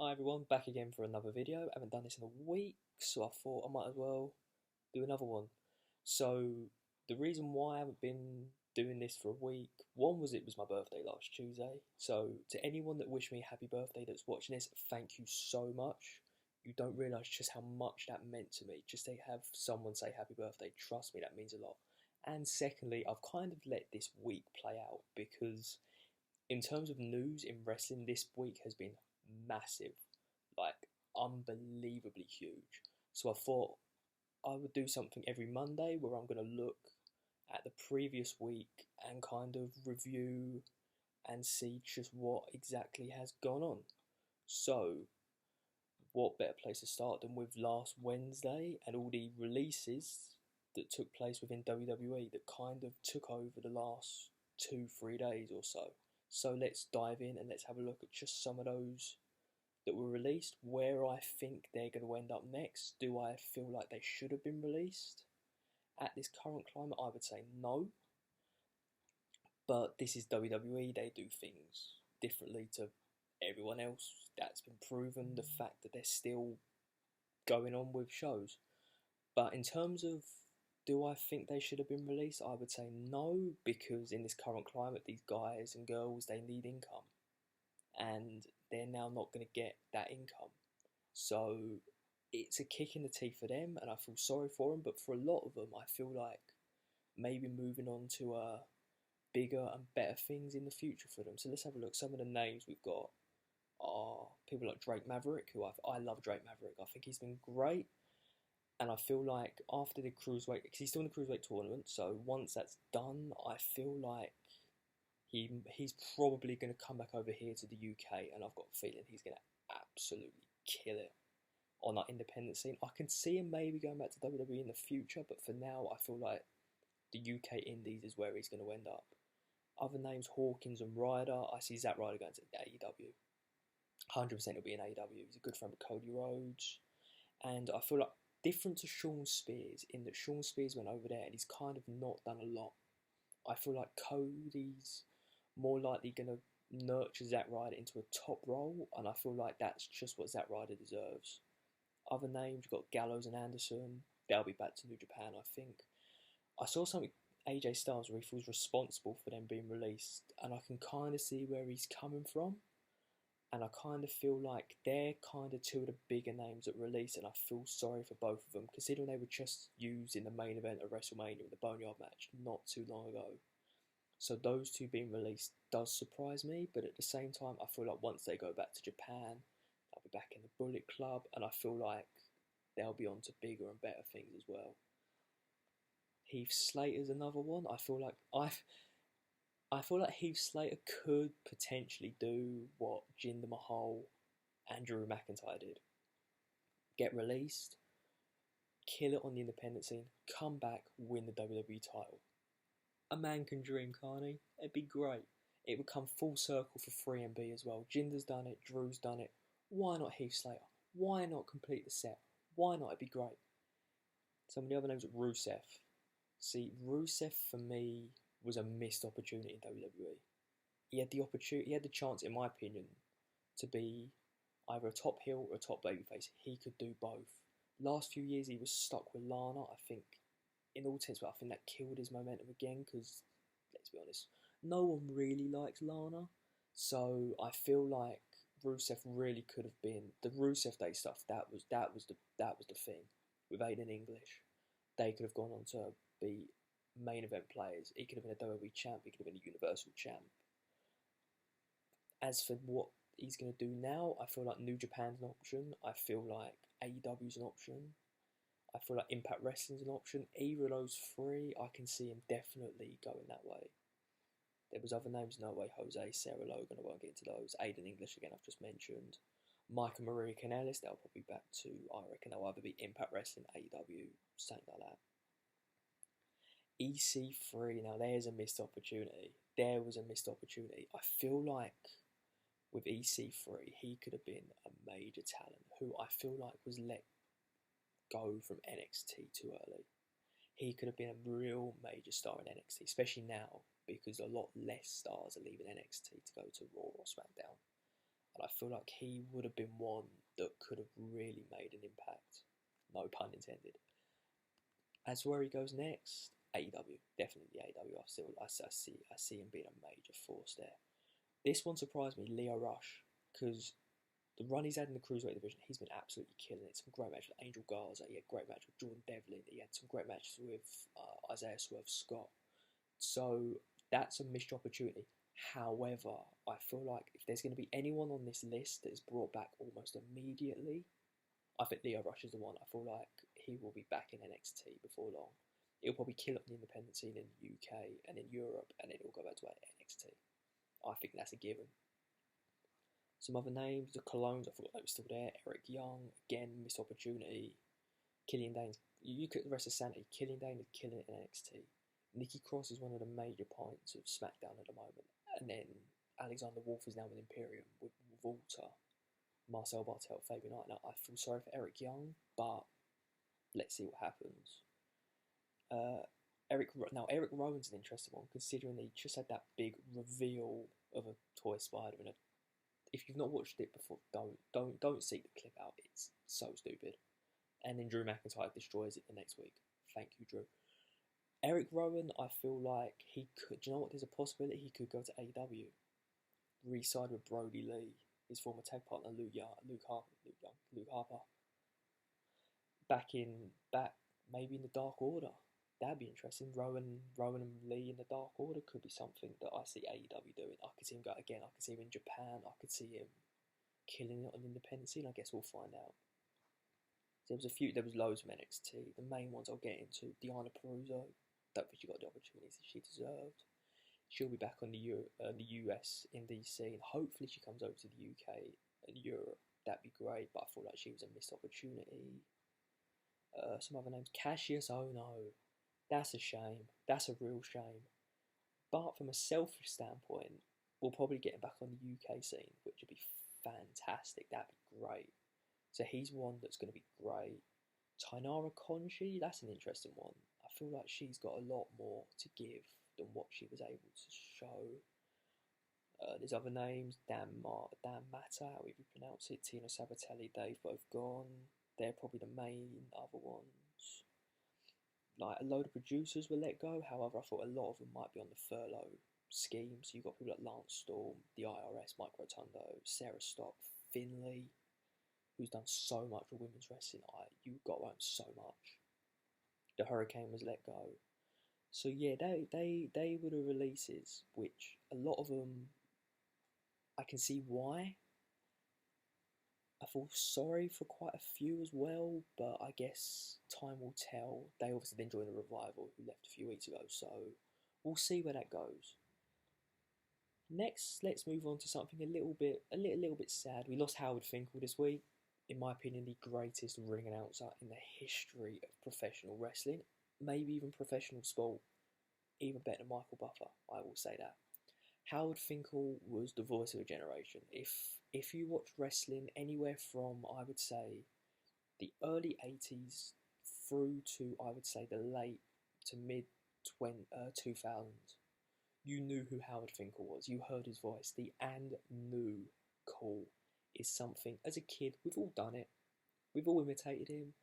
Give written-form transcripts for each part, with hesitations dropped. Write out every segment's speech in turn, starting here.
Hi everyone, back again for another video. I haven't done this in a week, so I thought I might as well do another one. So the reason why I haven't been doing this for a week, one was it was my birthday last Tuesday. So to anyone that wished me happy birthday that's watching this, thank you so much. You don't realise just how much that meant to me. Just to have someone say happy birthday, trust me, that means a lot. And secondly, I've kind of let this week play out because in terms of news in wrestling, this week has been massive, like unbelievably huge. So I thought I would do something every Monday where I'm going to look at the previous week and kind of review and see just what exactly has gone on. So, what better place to start than with last Wednesday and all the releases that took place within WWE that kind of took over the last 2-3 days or so. So let's dive in and let's have a look at just some of those that were released, where I think they're going to end up next. Do I feel like they should have been released? At this current climate, I would say no. But this is WWE, they do things differently to everyone else. That's been proven, the fact that they're still going on with shows. But in terms of do I think they should have been released? I would say no, because in this current climate, these guys and girls, they need income. And they're now not going to get that income. So it's a kick in the teeth for them, and I feel sorry for them. But for a lot of them, I feel like maybe moving on to bigger and better things in the future for them. So let's have a look. Some of the names we've got are people like Drake Maverick, who I love Drake Maverick. I think he's been great. And I feel like after the Cruiserweight, because he's still in the Cruiserweight tournament, so once that's done, I feel like he's probably going to come back over here to the UK, and I've got a feeling he's going to absolutely kill it on that independent scene. I can see him maybe going back to WWE in the future, but for now, I feel like the UK Indies is where he's going to end up. Other names, Hawkins and Ryder. I see Zack Ryder going to AEW. 100% he'll be in AEW. He's a good friend with Cody Rhodes. And I feel like different to Sean Spears, in that Sean Spears went over there and he's kind of not done a lot. I feel like Cody's more likely going to nurture Zack Ryder into a top role, and I feel like that's just what Zack Ryder deserves. Other names, you've got Gallows and Anderson. They'll be back to New Japan, I think. I saw something AJ Styles where he feels responsible for them being released, and I can kind of see where he's coming from. And I kind of feel like they're kind of two of the bigger names that release, and I feel sorry for both of them, considering they were just used in the main event of WrestleMania in the Boneyard match not too long ago. So those two being released does surprise me, but at the same time, I feel like once they go back to Japan, they'll be back in the Bullet Club, and I feel like they'll be on to bigger and better things as well. Heath Slater's another one. I feel like Heath Slater could potentially do what Jinder Mahal and Drew McIntyre did. Get released, kill it on the independent scene, come back, win the WWE title. A man can dream, can't he? It'd be great. It would come full circle for 3MB as well. Jinder's done it, Drew's done it. Why not Heath Slater? Why not complete the set? Why not? It'd be great. Some of the other names are Rusev. See, Rusev for me was a missed opportunity in WWE. He had the opportunity, he had the chance, in my opinion, to be either a top heel or a top babyface. He could do both. Last few years, he was stuck with Lana. I think, in all intents, I think that killed his momentum again. Because let's be honest, no one really likes Lana. So I feel like Rusev really could have been the Rusev Day stuff. That was the thing with Aiden English. They could have gone on to be main event players. He could have been a WWE champ. He could have been a Universal champ. As for what he's going to do now, I feel like New Japan's an option. I feel like AEW's an option. I feel like Impact Wrestling's an option. Either of those three, I can see him definitely going that way. There was other names, No Way Jose, Sarah Logan, I won't get into those. Aiden English again, I've just mentioned. Mike and Maria Kanellis, they'll probably be back to, I reckon they'll either be Impact Wrestling, AEW, something like that. EC3, now there's a missed opportunity. There was a missed opportunity. I feel like with EC3, he could have been a major talent who I feel like was let go from NXT too early. He could have been a real major star in NXT, especially now because a lot less stars are leaving NXT to go to Raw or SmackDown. and I feel like he would have been one that could have really made an impact. No pun intended. As to where he goes next, AEW, definitely the AEW. I see him being a major force there. This one surprised me, Leo Rush, because the run he's had in the Cruiserweight division, he's been absolutely killing it. Some great matches with Angel Garza, he had a great match with Jordan Devlin, he had some great matches with Isaiah Swerve Scott. So that's a missed opportunity. However, I feel like if there's going to be anyone on this list that is brought back almost immediately, I think Leo Rush is the one. I feel like he will be back in NXT before long. He'll probably kill up the independent scene in the UK and in Europe, and then he'll go back to NXT. I think that's a given. Some other names, the Colognes, I thought they were still there. Eric Young, again, missed opportunity. Killian Dane, you look at the rest of Sanity, Killian Dane is killing it in NXT. Nikki Cross is one of the major points of SmackDown at the moment. And then Alexander Wolf is now with Imperium, with Walter, Marcel Bartel, Fabian Knight. Now, I feel sorry for Eric Young, but let's see what happens. Eric Rowan's an interesting one, considering he just had that big reveal of a toy spider. And if you've not watched it before, don't seek the clip out. It's so stupid. And then Drew McIntyre destroys it the next week. Thank you, Drew. Eric Rowan, I feel like he could. Do you know what? There's a possibility he could go to AEW, re-side with Brody Lee, his former tag partner Luke Harper. Back maybe in the Dark Order. That'd be interesting. Rowan and Lee in the Dark Order could be something that I see AEW doing. I could see him go again. I could see him in Japan. I could see him killing it on the independent scene. I guess we'll find out. There was loads of NXT. The main ones I'll get into. Deonna Purrazzo. Don't think she got the opportunities she deserved. She'll be back on the US indie scene. Hopefully she comes over to the UK and Europe. That'd be great. But I feel like she was a missed opportunity. Some other names. Cassius Ohno. That's a shame. That's a real shame. But from a selfish standpoint, we'll probably get him back on the UK scene, which would be fantastic. That'd be great. So he's one that's going to be great. Tainara Conchi, that's an interesting one. I feel like she's got a lot more to give than what she was able to show. There's other names, Dan Mata, however you pronounce it, Tina Sabatelli, they've both gone. They're probably the main other ones. Like, a load of producers were let go, however, I thought a lot of them might be on the furlough scheme. So you've got people like Lance Storm, the IRS, Mike Rotundo, Sarah Stock, Finlay, who's done so much for women's wrestling. You got on so much. The Hurricane was let go. So yeah, they were the releases, which a lot of them, I can see why. I feel sorry for quite a few as well, but I guess time will tell. They obviously then joined the Revival, who left a few weeks ago, so we'll see where that goes. Next, let's move on to something a little bit sad. We lost Howard Finkel this week. In my opinion, the greatest ring announcer in the history of professional wrestling, maybe even professional sport, even better than Michael Buffer, I will say that. Howard Finkel was the voice of a generation. If you watched wrestling anywhere from, I would say, the early 80s through to, I would say, the late to mid 2000s, you knew who Howard Finkel was. You heard his voice. The and new call is something, as a kid, we've all done it. We've all imitated him.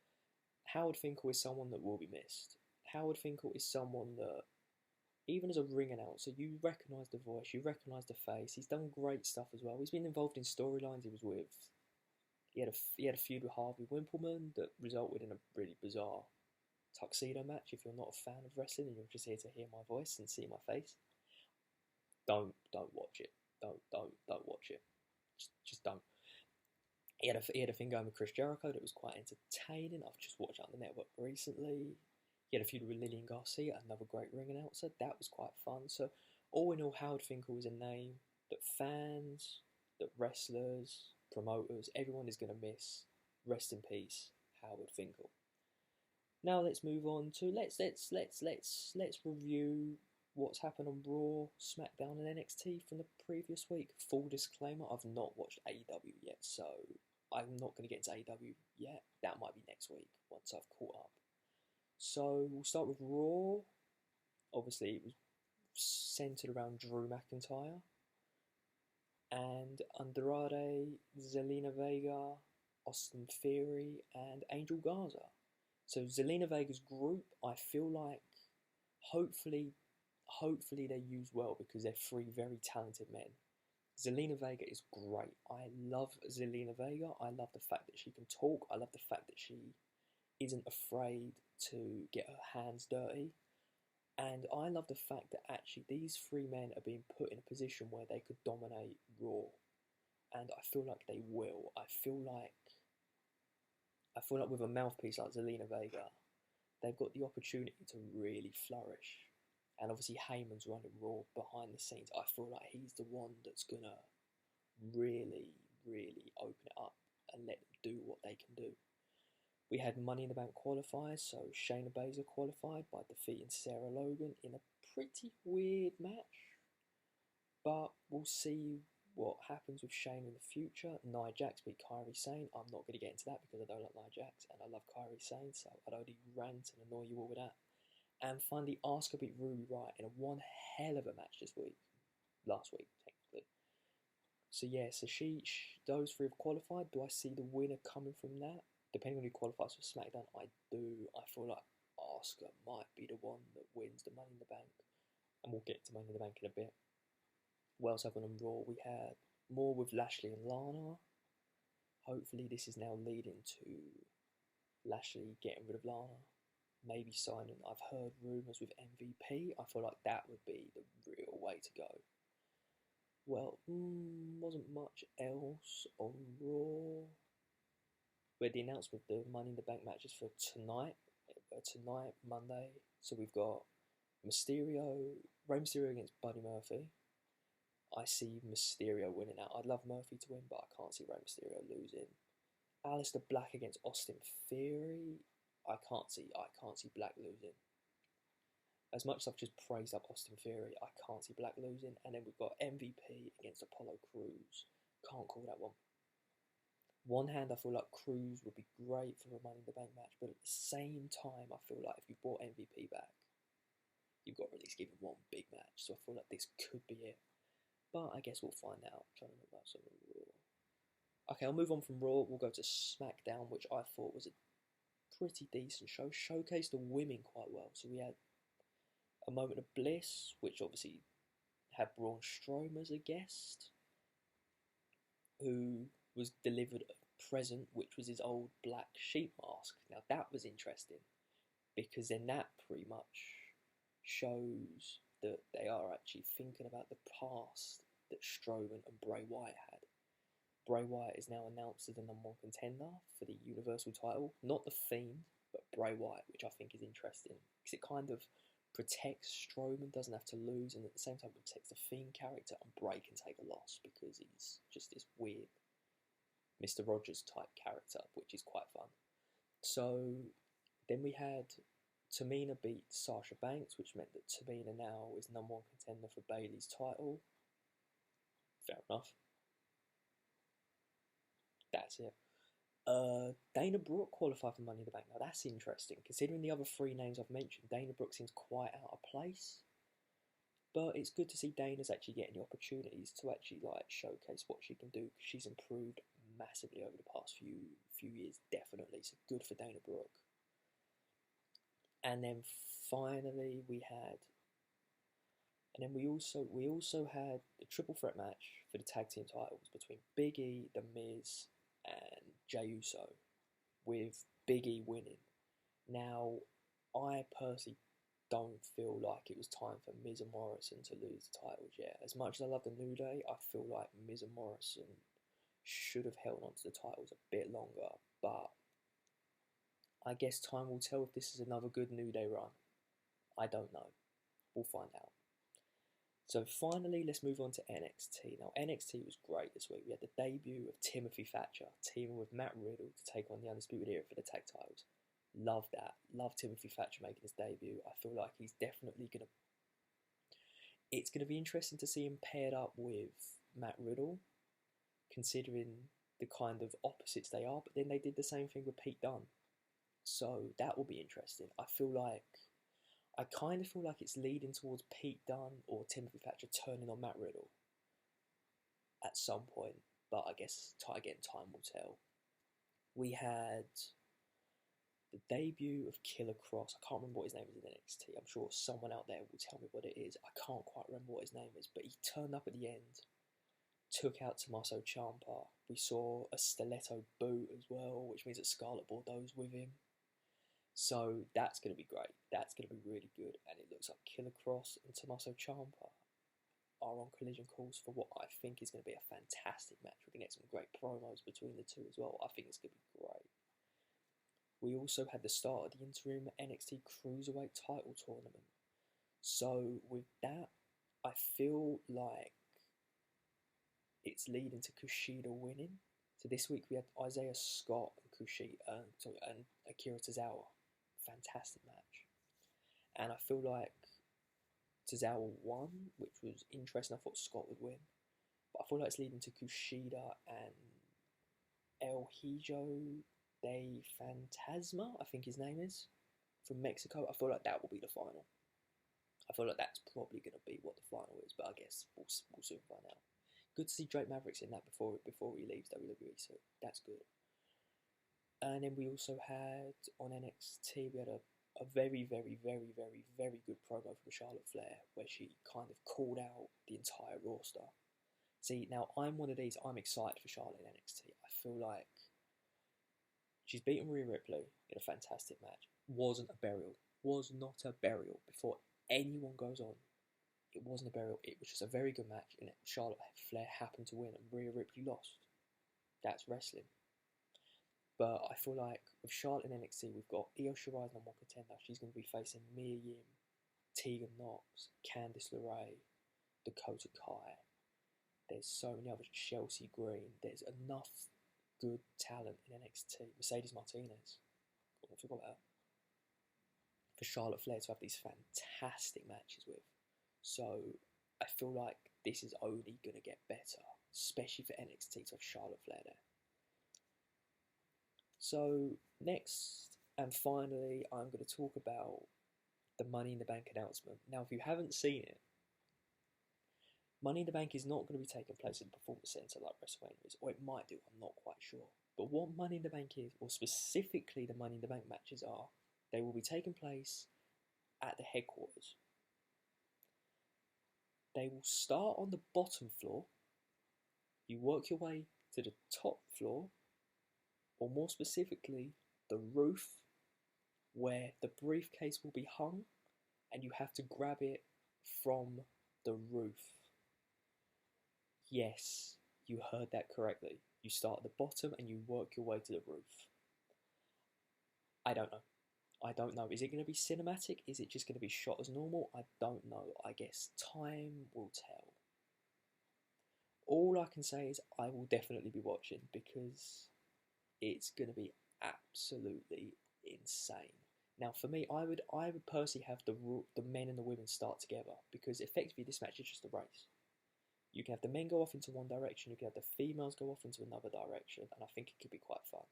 Howard Finkel is someone that will be missed. Howard Finkel is someone that, even as a ring announcer, you recognise the voice, you recognise the face. He's done great stuff as well. He's been involved in storylines. He had a feud with Harvey Wimpleman that resulted in a really bizarre tuxedo match. If you're not a fan of wrestling and you're just here to hear my voice and see my face, don't watch it. Don't watch it. Just don't. He had a thing going with Chris Jericho that was quite entertaining. I've just watched it on the network recently. He had a feud with Lillian Garcia, another great ring announcer. That was quite fun. So, all in all, Howard Finkel is a name that fans, that wrestlers, promoters, everyone is going to miss. Rest in peace, Howard Finkel. Now let's move on to let's review what's happened on Raw, SmackDown, and NXT from the previous week. Full disclaimer: I've not watched AEW yet, so I'm not going to get into AEW yet. That might be next week once I've caught up. So we'll start with Raw. Obviously, it was centered around Drew McIntyre. and Andrade, Zelina Vega, Austin Theory, and Angel Garza. So Zelina Vega's group, I feel like, hopefully, hopefully they use well because they're three very talented men. Zelina Vega is great. I love Zelina Vega. I love the fact that she can talk. I love the fact that she isn't afraid to get her hands dirty. And I love the fact that actually these three men are being put in a position where they could dominate Raw. And I feel like they will. I feel like with a mouthpiece like Zelina Vega, they've got the opportunity to really flourish. And obviously Heyman's running Raw behind the scenes. I feel like he's the one that's gonna really, really open it up and let them do what they can do. We had Money in the Bank qualifiers, so Shayna Baszler qualified by defeating Sarah Logan in a pretty weird match. But we'll see what happens with Shayna in the future. Nia Jax beat Kairi Sane. I'm not going to get into that because I don't like Nia Jax and I love Kairi Sane, so I'd only rant and annoy you all with that. And finally, Asuka beat Ruby Riott in a one hell of a match last week, technically. So yeah, those three have qualified. Do I see the winner coming from that? Depending on who qualifies for SmackDown, I do. I feel like Asuka might be the one that wins the Money in the Bank. And we'll get to Money in the Bank in a bit. What else happened on Raw? We had more with Lashley and Lana. Hopefully this is now leading to Lashley getting rid of Lana. Maybe signing. I've heard rumours with MVP. I feel like that would be the real way to go. Well, wasn't much else on Raw. We had the announcement of the Money in the Bank matches for tonight, Monday. So we've got Rey Mysterio against Buddy Murphy. I see Mysterio winning out. I'd love Murphy to win, but I can't see Rey Mysterio losing. Aleister Black against Austin Theory. I can't see Black losing. As much as I've just praised up Austin Theory, I can't see Black losing. And then we've got MVP against Apollo Crews. Can't call that one. One hand, I feel like Crews would be great for a Money in the Bank match, but at the same time, I feel like if you brought MVP back, you've got to at least give him one big match. So I feel like this could be it. But I guess we'll find out. I'm trying to remember some of Raw. Okay, I'll move on from Raw. We'll go to SmackDown, which I thought was a pretty decent show. Showcased the women quite well. So we had a moment of bliss, which obviously had Braun Strowman as a guest, who was delivered a present, which was his old black sheep mask. Now that was interesting, because then that pretty much shows that they are actually thinking about the past that Strowman and Bray Wyatt had. Bray Wyatt is now announced as the #1 contender for the Universal title. Not the Fiend, but Bray Wyatt, which I think is interesting, because it kind of protects Strowman, doesn't have to lose, and at the same time protects the Fiend character, and Bray can take a loss because he's just this weird Mr. Rogers type character, which is quite fun. So then we had Tamina beat Sasha Banks, which meant that Tamina now is #1 contender for Bayley's title. Fair enough. That's it. Dana Brooke qualified for Money in the Bank. Now that's interesting. Considering the other three names I've mentioned, Dana Brooke seems quite out of place. But it's good to see Dana's actually getting the opportunities to actually showcase what she can do. She's improved massively over the past few years, definitely. So good for Dana Brooke. And then finally we also had a triple threat match for the tag team titles between Big E, The Miz, and Jey Uso, with Big E winning. Now, I personally don't feel like it was time for Miz and Morrison to lose the titles yet. As much as I love the New Day, I feel like Miz and Morrison should have held on to the titles a bit longer, but I guess time will tell if this is another good New Day run. I don't know. We'll find out. So finally, let's move on to NXT. Now, NXT was great this week. We had the debut of Timothy Thatcher teaming with Matt Riddle to take on the Undisputed Era for the tag titles. Love that. Love Timothy Thatcher making his debut. I feel like he's definitely going to... It's going to be interesting to see him paired up with Matt Riddle, considering the kind of opposites they are. But then they did the same thing with Pete Dunne. So that will be interesting. I kind of feel like it's leading towards Pete Dunne or Timothy Thatcher turning on Matt Riddle. at some point, but I guess again time will tell. We had the debut of Killer Cross. I can't remember what his name is in NXT. I'm sure someone out there will tell me what it is. I can't quite remember what his name is, but he turned up at the end, took out Tommaso Ciampa. We saw a stiletto boot as well, which means that Scarlett Bordeaux's with him. So that's going to be great. That's going to be really good. And it looks like Killer Cross and Tommaso Ciampa are on collision course for what I think is going to be a fantastic match. We're going to get some great promos between the two as well. I think it's going to be great. We also had the start of the interim NXT Cruiserweight title tournament. So with that, I feel like it's leading to Kushida winning. So this week we had Isaiah Scott and and Akira Tozawa. Fantastic match. And I feel like Tozawa won, which was interesting. I thought Scott would win. But I feel like it's leading to Kushida and El Hijo de Fantasma, I think his name is, from Mexico. I feel like that will be the final. I feel like that's probably going to be what the final is, but I guess we'll soon find out. Good to see Drake Maverick's in that before he leaves WWE, so that's good. And then we also had, on NXT, we had a very, very, very, very, very good promo from Charlotte Flair, where she kind of called out the entire roster. See, now I'm one of these, I'm excited for Charlotte in NXT. I feel like she's beaten Rhea Ripley in a fantastic match. Wasn't a burial. Was not a burial. Before anyone goes on, it wasn't a burial. It was just a very good match, and Charlotte Flair happened to win, and Rhea Ripley lost. That's wrestling. But I feel like with Charlotte in NXT, we've got Io Shirai number one contender. She's going to be facing Mia Yim, Tegan Nox, Candice LeRae, Dakota Kai. There's so many others. Chelsea Green. There's enough good talent in NXT. Mercedes Martinez. I forgot about her. For Charlotte Flair to have these fantastic matches with. So I feel like this is only going to get better, especially for NXT to have Charlotte Flair there. So next and finally, I'm going to talk about the Money in the Bank announcement. Now, if you haven't seen it, Money in the Bank is not going to be taking place at the Performance Centre like WrestleMania is, or it might do, I'm not quite sure. But what Money in the Bank is, or specifically the Money in the Bank matches are, they will be taking place at the headquarters. They will start on the bottom floor, you work your way to the top floor, or more specifically, the roof, where the briefcase will be hung, and you have to grab it from the roof. Yes, you heard that correctly. You start at the bottom and you work your way to the roof. I don't know. Is it going to be cinematic? Is it just going to be shot as normal? I don't know. I guess time will tell. All I can say is I will definitely be watching, because it's going to be absolutely insane. Now, for me, I would personally have the men and the women start together, because effectively this match is just a race. You can have the men go off into one direction, you can have the females go off into another direction, and I think it could be quite fun.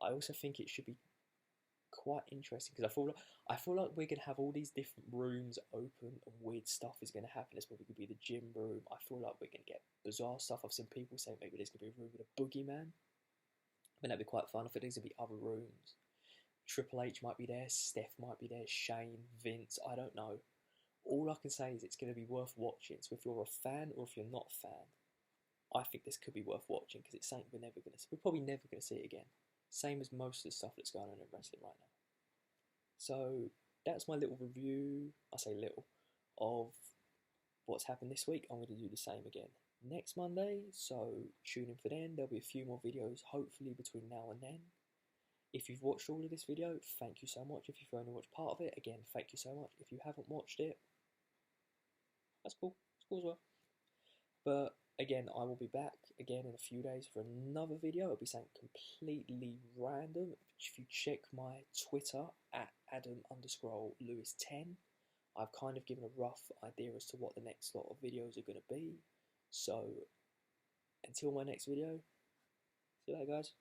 I also think it should be quite interesting, because I feel like we're going to have all these different rooms open, and weird stuff is going to happen. There's probably going to be the gym room. I feel like we're going to get bizarre stuff. I've seen people say maybe there's going to be a room with a boogeyman. I think that'd be quite fun. I think there's going to be other rooms. Triple H might be there, Steph might be there, Shane, Vince, I don't know. All I can say is it's going to be worth watching. So if you're a fan or if you're not a fan, I think this could be worth watching, because it's something we're probably never going to see it again. Same as most of the stuff that's going on in wrestling right now. So that's my little review, I say little, of what's happened this week. I'm going to do the same again next Monday, so tune in for then. There'll be a few more videos, hopefully between now and then. If you've watched all of this video, thank you so much. If you've only watched part of it, again, thank you so much. If you haven't watched it, that's cool. It's cool as well. But again, I will be back again in a few days for another video. It'll be something completely random. If you check my Twitter at Adam_Lewis10, I've kind of given a rough idea as to what the next lot of videos are going to be. So until my next video, see you later, guys.